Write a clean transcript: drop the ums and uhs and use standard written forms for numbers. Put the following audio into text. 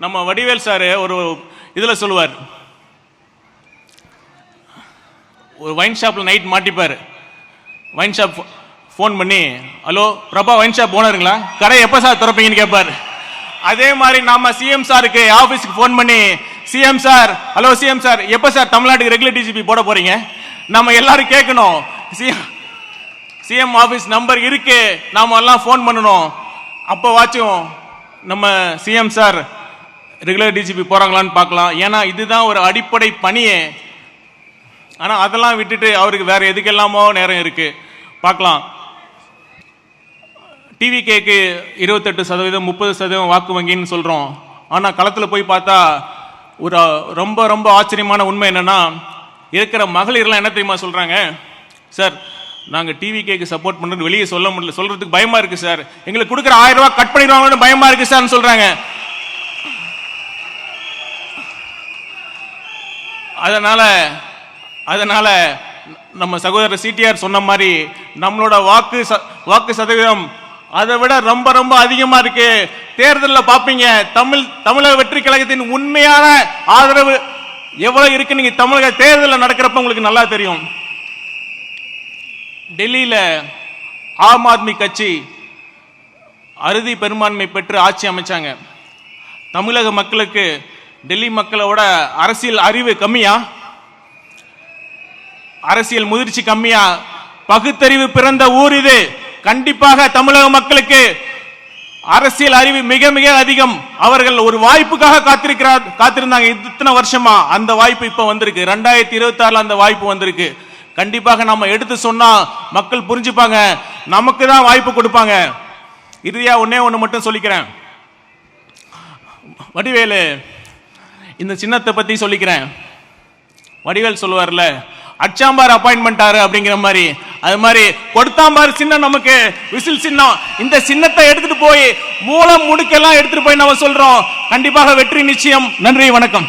நம்ம வடிவேல் சார் ஒரு இதில் சொல்லுவார், ஒரு வைன் ஷாப்பில் நைட் மாட்டிப்பார். வைன் ஷாப் ஃபோன் பண்ணி, ஹலோ பிரபா வைன் ஷாப் ஓனருங்களா, கடை எப்போ சார் திறப்பீங்கன்னு கேட்பார். அதே மாதிரி நம்ம சிஎம் சாருக்கு ஆஃபீஸுக்கு ஃபோன் பண்ணி, CM sir, hello CM sir, எப்போ சார் தமிழ்நாட்டுக்கு ரெகுலர் டிஜிபி போட போறீங்க, நம்ம எல்லாரும் கேட்கணும். சிஎம் ஆஃபீஸ் நம்பர் இருக்கு, நாம எல்லாம் ஃபோன் பண்ணணும். அப்போ வாச்சும் நம்ம சிஎம் சார் ரெகுலர் டிஜிபி போறாங்களான்னு பார்க்கலாம். ஏன்னா இதுதான் ஒரு அடிப்படை பணியே. ஆனால் அதெல்லாம் விட்டுட்டு அவருக்கு வேற எதுக்கெல்லாமோ நேரம் இருக்கு. பார்க்கலாம். டிவிகேக்கு 28%, 30% வாக்கு வங்கின்னு சொல்றோம். ஆனால் களத்தில் போய் பார்த்தா ஒரு ரொம்ப ரொம்ப ஆச்சரியமான உண்மை என்னன்னா, இருக்கிற மகளிர்லாம் என்ன தெரியுமா சொல்றாங்க, சார் நாங்கள் டிவிகேக்கு சப்போர்ட் பண்ணுறது வெளியே சொல்ல முடியல, சொல்றதுக்கு பயமா இருக்கு சார், எங்களுக்கு கொடுக்குற 1000 ரூபாய் கட் பண்ணிடுவாங்கன்னு பயமா இருக்கு சார்னு சொல்றாங்க. அதனால நம்ம சகோதரர் சிடிஆர் சொன்ன மாதிரி நம்மளோட வாக்கு சதவீதம் அதை விட ரொம்ப ரொம்ப அதிகமா இருக்கு. தேர்தலில் பார்ப்பீங்க, தமிழக வெற்றி கழகத்தின் உண்மையான ஆதரவு எவ்வளவு இருக்கு நீங்க தமிழக தேர்தலில் நடக்கிறப்ப உங்களுக்கு நல்லா தெரியும். டெல்லியில ஆம் ஆத்மி கட்சி அறுதி பெரும்பான்மை பெற்று ஆட்சி அமைச்சாங்க. தமிழக மக்களுக்கு டெல்லி மக்களோட அரசியல் அறிவு கம்மியா, அரசியல் முதிர்ச்சி கம்மியா, பகுத்தறிவு பிறந்த ஊர் இது. கண்டிப்பாக தமிழக மக்களுக்கு அரசியல் அறிவு மிக மிக அதிகம். அவர்கள் ஒரு வாய்ப்புக்காக காத்திருந்தாங்க இத்தனை வருஷமா. அந்த வாய்ப்பு இப்ப வந்திருக்கு. 2026 அந்த வாய்ப்பு வந்திருக்கு. கண்டிப்பாக நம்ம எடுத்து சொன்னா மக்கள் புரிஞ்சுப்பாங்க, நமக்கு தான் வாய்ப்பு கொடுப்பாங்க. இறுதியா ஒண்ணு மட்டும் சொல்லிக்கிறேன். வடிவேலு இந்த சின்னத்தை பத்தி சொல்லிக்கிறேன். வடிவேல் சொல்லுவார்ல, அச்சாம்பார் அப்பாயின்மெண்ட் அப்படிங்கிற மாதிரி, அது மாதிரி கொடுத்தாம்பார் சின்னம் நமக்கு விசில் சின்னம். இந்த சின்னத்தை எடுத்துட்டு போய் மூலம் முடுக்கெல்லாம் எடுத்துட்டு போய் நம்ம சொல்றோம், கண்டிப்பாக வெற்றி நிச்சயம். நன்றி, வணக்கம்.